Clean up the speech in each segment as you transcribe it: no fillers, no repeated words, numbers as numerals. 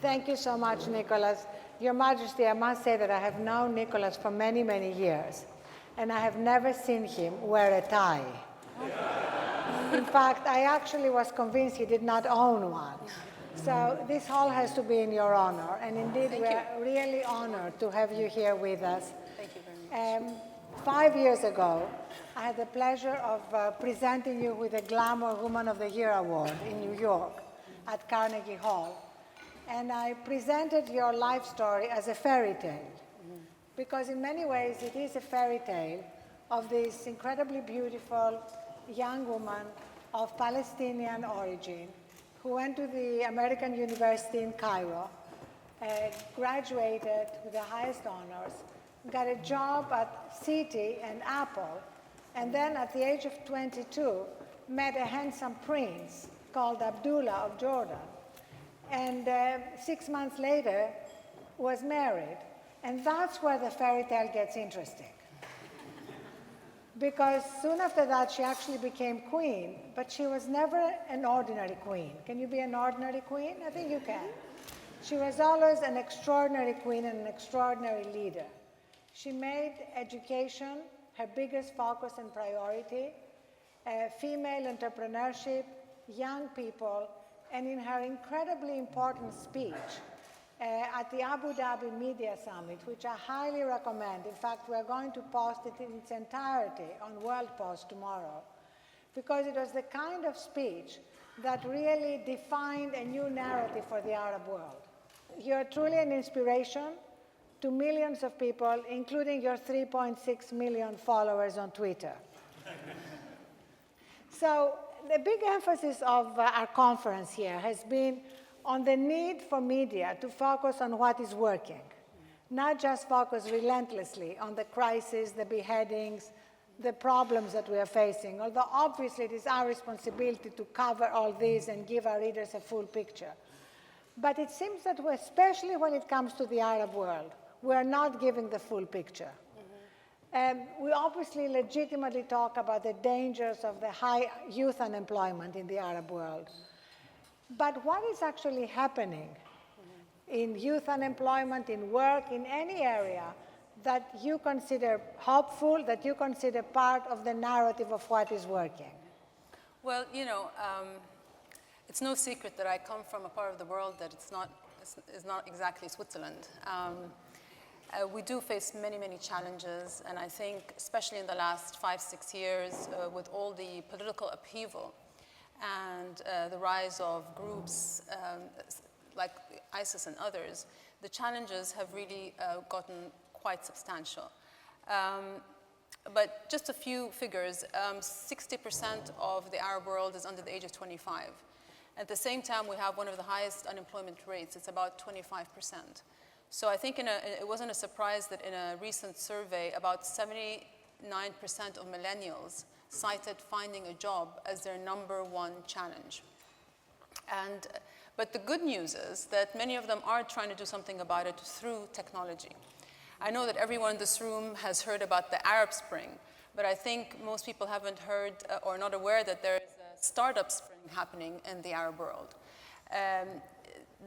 Thank you so much, Nicholas. Your Majesty, I must say that I have known Nicholas for many, many years, and I have never seen him wear a tie. In fact, I actually was convinced he did not own one. So this hall has to be in your honor, and indeed we are really honored to have you here with us. Thank you very much. 5 years ago, I had the pleasure of presenting you with the Glamour Woman of the Year Award in New York at Carnegie Hall. And I presented your life story as a fairy tale, because in many ways it is a fairy tale of this incredibly beautiful young woman of Palestinian origin who went to the American University in Cairo, graduated with the highest honors, got a job at Citi and Apple, and then at the age of 22 met a handsome prince called Abdullah of Jordan. And 6 months later was married. And that's where the fairy tale gets interesting. Because soon after that, she actually became queen, but she was never an ordinary queen. Can you be an ordinary queen? I think you can. She was always an extraordinary queen and an extraordinary leader. She made education her biggest focus and priority, female entrepreneurship, young people, and in her incredibly important speech at the Abu Dhabi Media Summit, which I highly recommend. In fact, we're going to post it in its entirety on WorldPost tomorrow, because it was the kind of speech that really defined a new narrative for the Arab world. You're truly an inspiration to millions of people, including your 3.6 million followers on Twitter. So the big emphasis of our conference here has been on the need for media to focus on what is working, not just focus relentlessly on the crisis, the beheadings, the problems that we are facing, although obviously it is our responsibility to cover all these and give our readers a full picture. But it seems that, especially when it comes to the Arab world, we are not giving the full picture. We obviously legitimately talk about the dangers of the high youth unemployment in the Arab world. But what is actually happening in youth unemployment, in work, in any area that you consider hopeful, that you consider part of the narrative of what is working? Well, you know, it's no secret that I come from a part of the world that is not exactly Switzerland. We do face many, many challenges, and I think especially in the last 5-6 years with all the political upheaval and the rise of groups like ISIS and others, the challenges have really gotten quite substantial. But just a few figures, 60% of the Arab world is under the age of 25. At the same time, we have one of the highest unemployment rates. It's about 25%. So I think it wasn't a surprise that in a recent survey, about 79% of millennials cited finding a job as their #1 challenge. But the good news is that many of them are trying to do something about it through technology. I know that everyone in this room has heard about the Arab Spring, but I think most people haven't heard or not aware that there is a startup spring happening in the Arab world.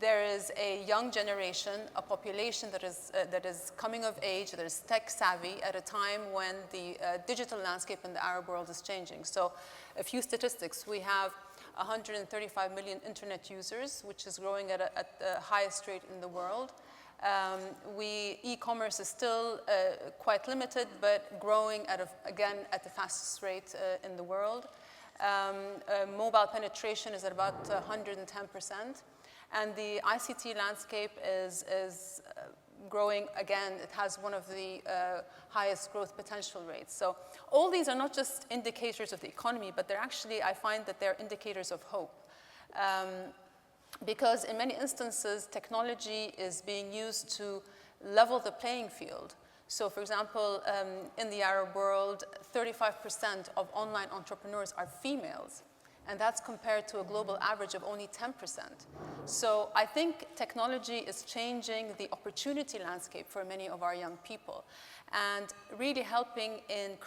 There is a young generation, a population that is coming of age, that is tech savvy at a time when the digital landscape in the Arab world is changing. So a few statistics. We have 135 million internet users, which is growing at the highest rate in the world. E-commerce is still quite limited, but growing again at the fastest rate in the world. Mobile penetration is at about 110%. And the ICT landscape is growing again. It has one of the highest growth potential rates. So all these are not just indicators of the economy, but they're actually, I find that they're indicators of hope. Because in many instances, technology is being used to level the playing field. So for example, in the Arab world, 35% of online entrepreneurs are females. And that's compared to a global average of only 10%. So I think technology is changing the opportunity landscape for many of our young people and really helping in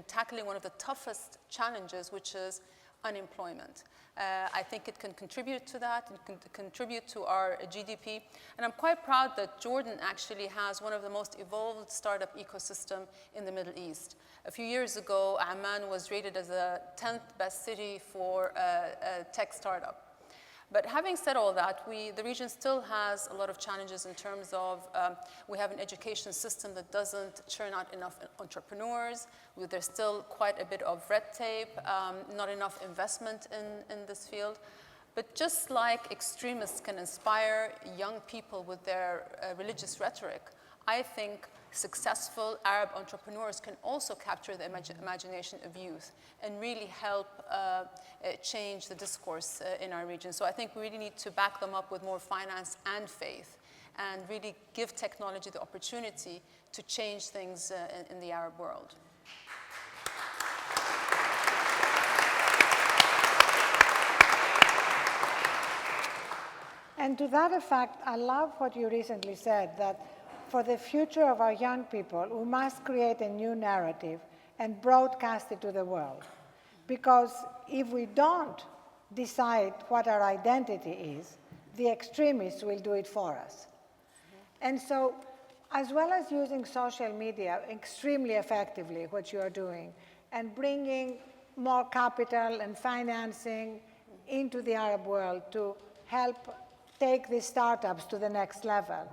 tackling one of the toughest challenges, which is unemployment. I think it can contribute to that, it can contribute to our GDP. And I'm quite proud that Jordan actually has one of the most evolved startup ecosystem in the Middle East. A few years ago, Amman was rated as the 10th best city for a tech startup. But having said all that, the region still has a lot of challenges in terms of we have an education system that doesn't churn out enough entrepreneurs. There's still quite a bit of red tape, not enough investment in this field. But just like extremists can inspire young people with their religious rhetoric, I think successful Arab entrepreneurs can also capture the imagination of youth and really help change the discourse in our region. So I think we really need to back them up with more finance and faith and really give technology the opportunity to change things in the Arab world. And to that effect, I love what you recently said, that for the future of our young people, we must create a new narrative and broadcast it to the world. Because if we don't decide what our identity is, the extremists will do it for us. And so, as well as using social media extremely effectively, what you are doing, and bringing more capital and financing into the Arab world to help take these startups to the next level,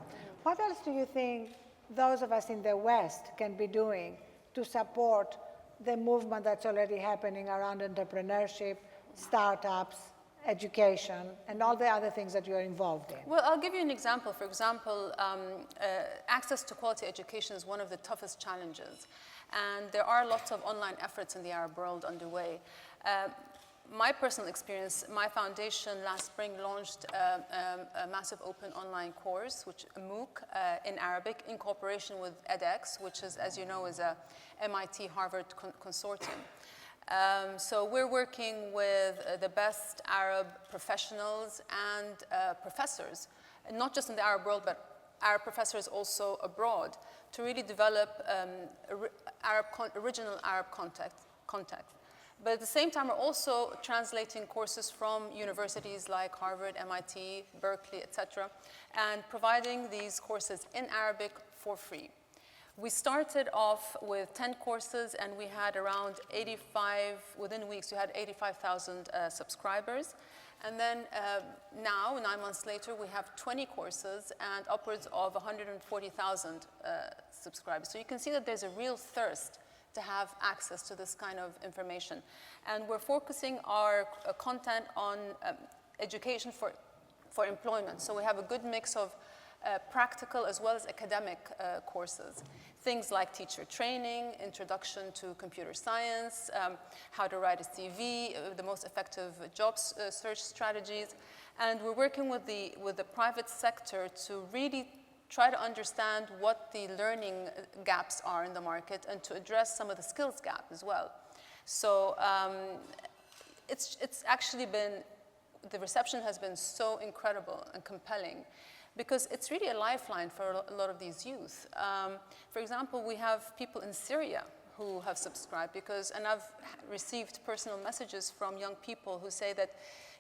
what else do you think those of us in the West can be doing to support the movement that's already happening around entrepreneurship, startups, education, and all the other things that you're involved in? Well, I'll give you an example. For example, access to quality education is one of the toughest challenges. And there are lots of online efforts in the Arab world underway. My personal experience, my foundation last spring launched a massive open online course, which a MOOC in Arabic, in cooperation with edX, which is, as you know, is a MIT-Harvard consortium. So we're working with the best Arab professionals and professors, not just in the Arab world, but Arab professors also abroad, to really develop original Arab content. But at the same time, we're also translating courses from universities like Harvard, MIT, Berkeley, et cetera, and providing these courses in Arabic for free. We started off with 10 courses, and we had around 85, within weeks, we had 85,000 subscribers. And then now, 9 months later, we have 20 courses and upwards of 140,000 subscribers. So you can see that there's a real thirst to have access to this kind of information. And we're focusing our content on education for employment. So we have a good mix of practical as well as academic courses. Things like teacher training, introduction to computer science, how to write a CV, the most effective job search strategies. And we're working with the private sector to really try to understand what the learning gaps are in the market and to address some of the skills gap as well. So it's actually been, the reception has been so incredible and compelling because it's really a lifeline for a lot of these youth. For example, we have people in Syria who have subscribed because, and I've received personal messages from young people who say that,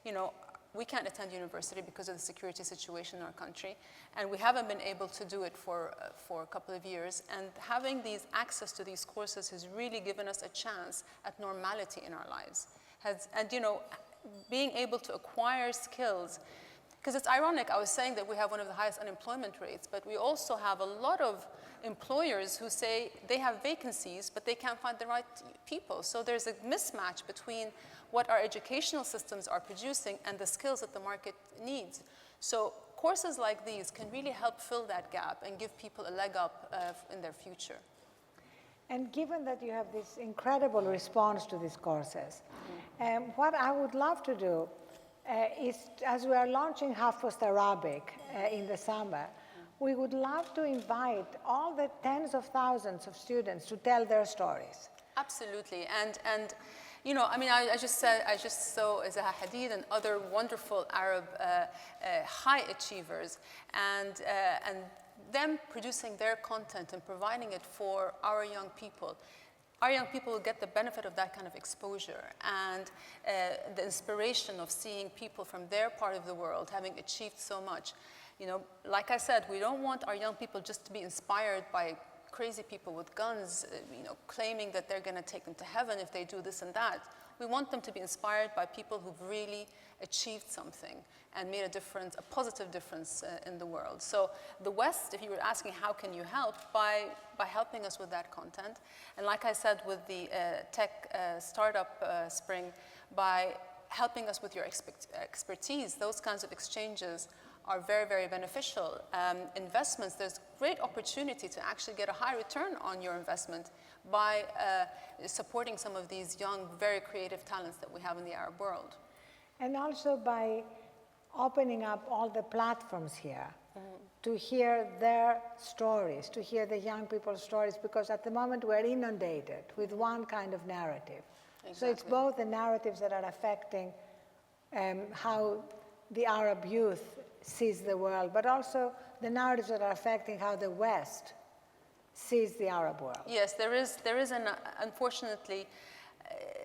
you know, we can't attend university because of the security situation in our country, and we haven't been able to do it for a couple of years. And having these access to these courses has really given us a chance at normality in our lives. And you know, being able to acquire skills, because it's ironic, I was saying that we have one of the highest unemployment rates, but we also have a lot of employers who say they have vacancies, but they can't find the right people. So there's a mismatch between what our educational systems are producing and the skills that the market needs. So courses like these can really help fill that gap and give people a leg up in their future. And given that you have this incredible response to these courses, what I would love to do is, as we are launching HuffPost Arabic in the summer, we would love to invite all the tens of thousands of students to tell their stories. Absolutely, and you know, I mean, I just saw Zaha Hadid and other wonderful Arab high achievers, and them producing their content and providing it for our young people. our young people will get the benefit of that kind of exposure and the inspiration of seeing people from their part of the world having achieved so much. You know, like I said, we don't want our young people just to be inspired by crazy people with guns, you know, claiming that they're going to take them to heaven if they do this and that. We want them to be inspired by people who've really achieved something and made a difference, a positive difference in the world. So the West, if you were asking how can you help, by helping us with that content. And like I said, with the tech startup spring, by helping us with your expertise, those kinds of exchanges are very, very beneficial. Investments, there's great opportunity to actually get a high return on your investment by supporting some of these young, very creative talents that we have in the Arab world. And also by opening up all the platforms here to hear their stories, to hear the young people's stories, because at the moment we're inundated with one kind of narrative. Exactly. So it's both the narratives that are affecting how the Arab youth sees the world, but also the narratives that are affecting how the West sees the Arab world. Yes, there is unfortunately,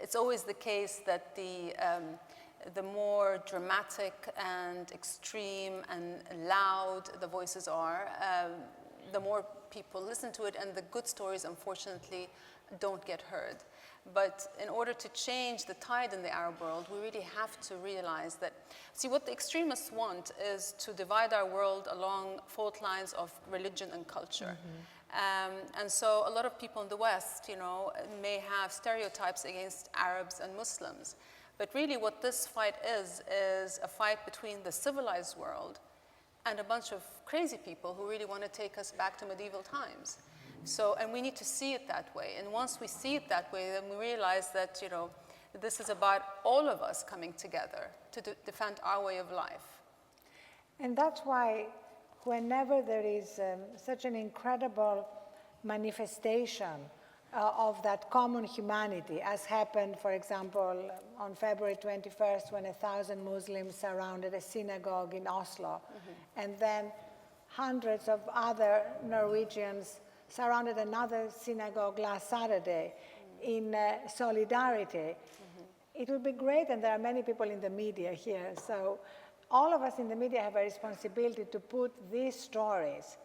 it's always the case that the more dramatic and extreme and loud the voices are, the more people listen to it, and the good stories, unfortunately, don't get heard. But in order to change the tide in the Arab world, we really have to realize that, see, what the extremists want is to divide our world along fault lines of religion and culture. And so a lot of people in the West, you know, may have stereotypes against Arabs and Muslims. But really what this fight is a fight between the civilized world and a bunch of crazy people who really want to take us back to medieval times. So, and we need to see it that way. And once we see it that way, then we realize that, you know, this is about all of us coming together to defend our way of life. And that's why whenever there is such an incredible manifestation of that common humanity, as happened, for example, on February 21st, when 1,000 Muslims surrounded a synagogue in Oslo, and then hundreds of other Norwegians surrounded another synagogue last Saturday in solidarity. It would be great, and there are many people in the media here, so all of us in the media have a responsibility to put these stories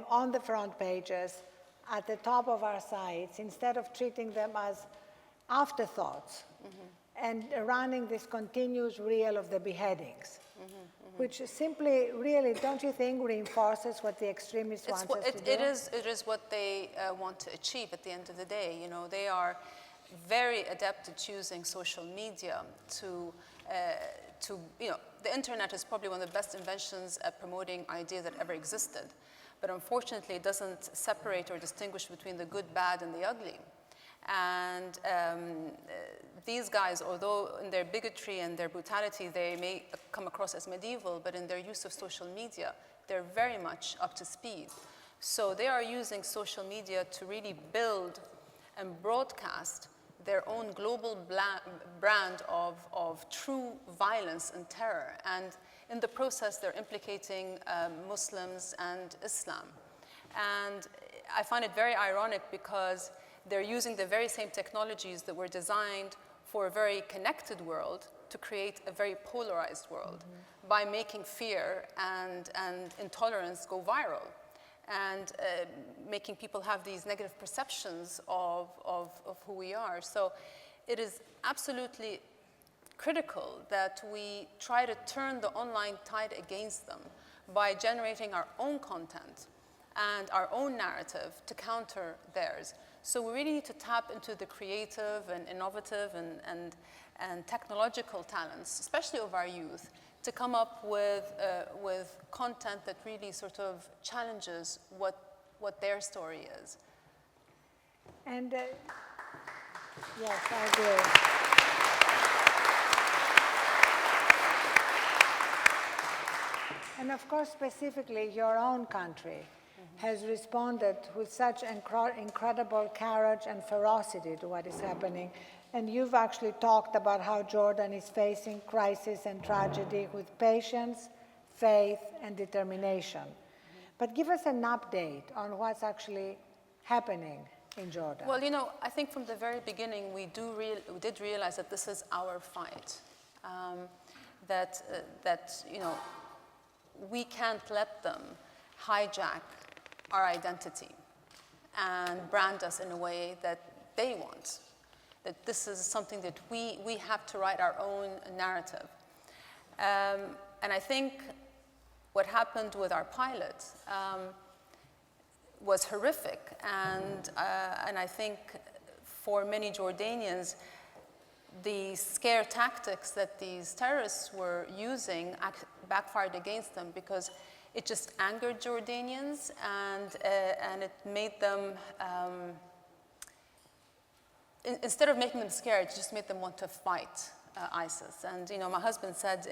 on the front pages, at the top of our sites, instead of treating them as afterthoughts and running this continuous reel of the beheadings. Which simply, really, don't you think, reinforces what the extremists want us to do? It is what they want to achieve at the end of the day. You know, they are very adept at using social media to you know, the internet is probably one of the best inventions at promoting ideas that ever existed. But unfortunately, it doesn't separate or distinguish between the good, bad, and the ugly. And these guys, although in their bigotry and their brutality, they may come across as medieval, but in their use of social media, they're very much up to speed. So they are using social media to really build and broadcast their own global brand of true violence and terror. And in the process, they're implicating Muslims and Islam. And I find it very ironic because they're using the very same technologies that were designed for a very connected world to create a very polarized world by making fear and intolerance go viral and making people have these negative perceptions of who we are. So it is absolutely critical that we try to turn the online tide against them by generating our own content and our own narrative to counter theirs. So we really need to tap into the creative and innovative and technological talents, especially of our youth, to come up with content that really sort of challenges what their story is. And yes, I agree. And of course, specifically, your own country has responded with such incredible courage and ferocity to what is happening. And you've actually talked about how Jordan is facing crisis and tragedy with patience, faith, and determination. But give us an update on what's actually happening in Jordan? Well, I think from the very beginning we did realize that this is our fight. That we can't let them hijack our identity and brand us in a way that they want. That this is something that we have to write our own narrative. And I think what happened with our pilot was horrific. And I think for many Jordanians, the scare tactics that these terrorists were using backfired against them, because it just angered Jordanians, and it made them, instead of making them scared, it just made them want to fight ISIS. And my husband said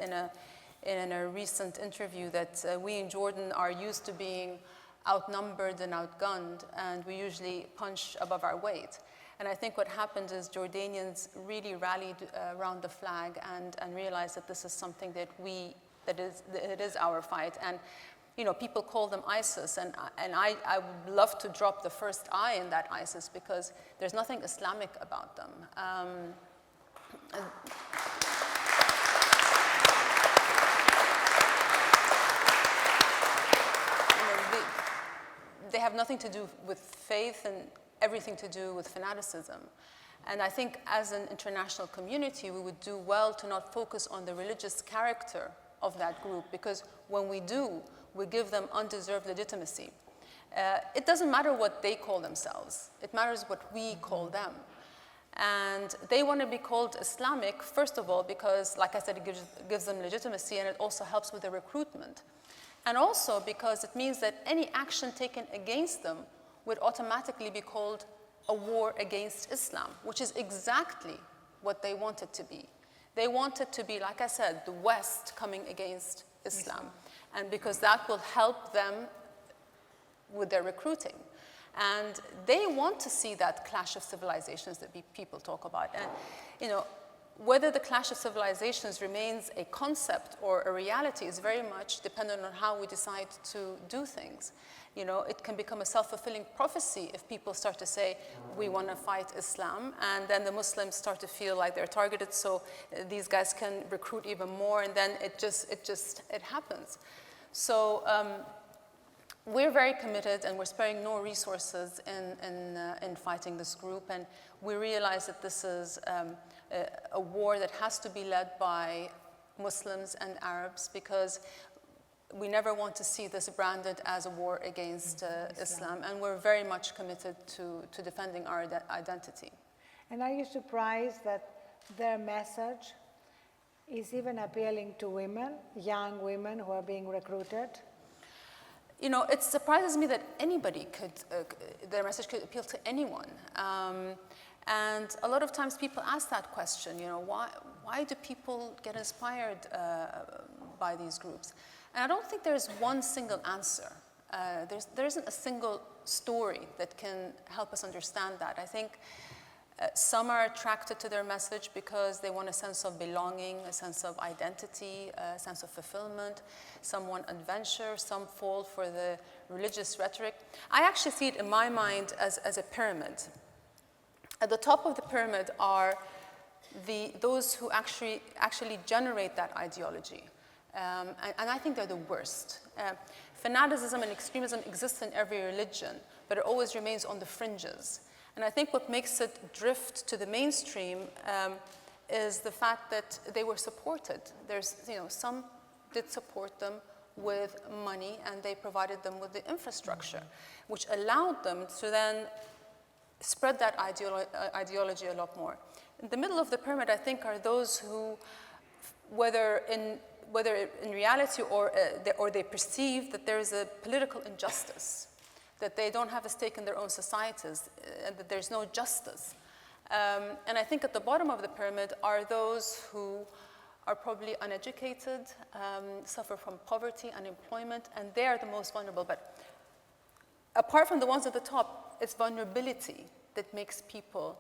in a recent interview that we in Jordan are used to being outnumbered and outgunned, and we usually punch above our weight. And I think what happened is Jordanians really rallied around the flag and realized that this is something that it is our fight. And people call them ISIS, and I would love to drop the first I in that ISIS, because there's nothing Islamic about them. They have nothing to do with faith and everything to do with fanaticism. And I think as an international community, we would do well to not focus on the religious character of that group, because when we do, we give them undeserved legitimacy. It doesn't matter what they call themselves. It matters what we call them. And they want to be called Islamic, first of all, because, like I said, it gives them legitimacy, and it also helps with their recruitment. And also because it means that any action taken against them would automatically be called a war against Islam, which is exactly what they want it to be. They want it to be, like I said, the West coming against Islam. And because that will help them with their recruiting. And they want to see that clash of civilizations that people talk about. And, whether the clash of civilizations remains a concept or a reality is very much dependent on how we decide to do things. It can become a self-fulfilling prophecy if people start to say, we want to fight Islam, and then the Muslims start to feel like they're targeted, so these guys can recruit even more, and then it happens. So we're very committed, and we're sparing no resources in fighting this group, and we realize that this is a war that has to be led by Muslims and Arabs, because we never want to see this branded as a war against Islam, and we're very much committed to defending our identity. And are you surprised that their message is even appealing to women, young women who are being recruited? It surprises me that anybody their message could appeal to anyone. And a lot of times people ask that question, why do people get inspired by these groups? And I don't think there's one single answer. There isn't a single story that can help us understand that. I think some are attracted to their message because they want a sense of belonging, a sense of identity, a sense of fulfillment. Some want adventure, some fall for the religious rhetoric. I actually see it in my mind as a pyramid. At the top of the pyramid are those who actually generate that ideology. And I think they're the worst. Fanaticism and extremism exist in every religion, but it always remains on the fringes. And I think what makes it drift to the mainstream is the fact that they were supported. Some did support them with money, and they provided them with the infrastructure, which allowed them to then spread that ideology a lot more. In the middle of the pyramid, I think, are those who, whether in reality or they perceive that there is a political injustice, that they don't have a stake in their own societies, and that there's no justice. And I think at the bottom of the pyramid are those who are probably uneducated, suffer from poverty, unemployment, and they are the most vulnerable. But apart from the ones at the top, it's vulnerability that makes people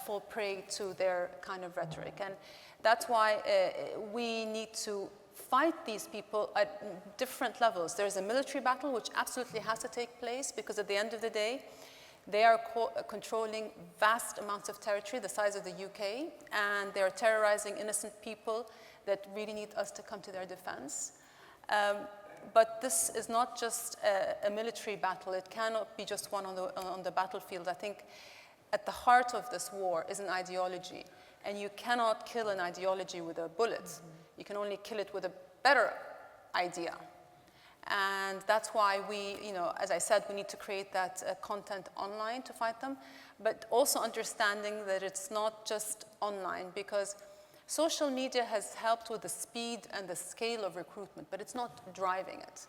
fall prey to their kind of rhetoric. And that's why we need to fight these people at different levels. There's a military battle which absolutely has to take place, because at the end of the day, They are controlling vast amounts of territory, the size of the UK, and they are terrorizing innocent people that really need us to come to their defense. But this is not just a military battle. It cannot be just one on the battlefield. I think at the heart of this war is an ideology, and you cannot kill an ideology with a bullet. You can only kill it with a better idea. And that's why we, as I said, we need to create that content online to fight them, but also understanding that it's not just online, because social media has helped with the speed and the scale of recruitment, but it's not driving it.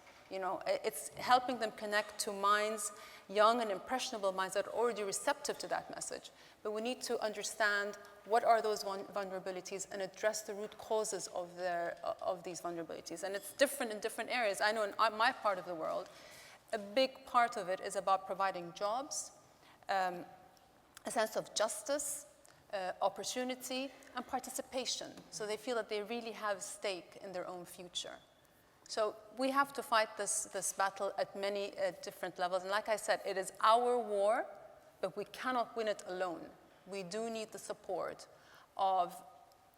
It's helping them connect to minds, young and impressionable minds that are already receptive to that message. But we need to understand what are those vulnerabilities and address the root causes of these vulnerabilities. And it's different in different areas. I know in my part of the world, a big part of it is about providing jobs, a sense of justice, opportunity, and participation. So they feel that they really have stake in their own future. So we have to fight this battle at many different levels. And like I said, it is our war, but we cannot win it alone. We do need the support of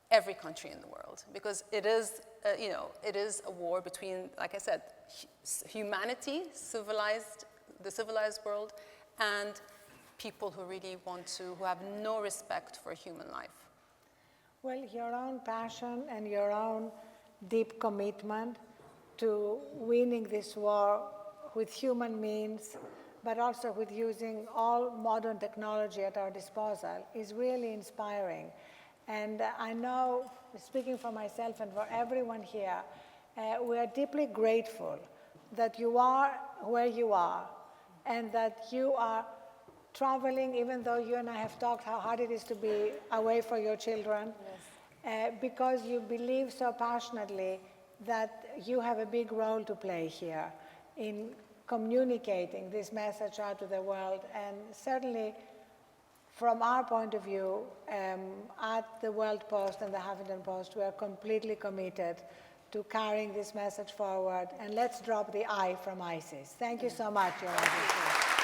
every country in the world, because it is, it is a war between, like I said, humanity, the civilized world, and people who really who have no respect for human life. Well, your own passion and your own deep commitment to winning this war with human means, but also with using all modern technology at our disposal, is really inspiring. And I know, speaking for myself and for everyone here, we are deeply grateful that you are where you are, and that you are traveling, even though you and I have talked how hard it is to be away from your children, yes. Because you believe so passionately that you have a big role to play here in communicating this message out to the world. And certainly, from our point of view, at the World Post and the Huffington Post, we are completely committed to carrying this message forward. And let's drop the I from ISIS. Thank you so much, Your Excellency.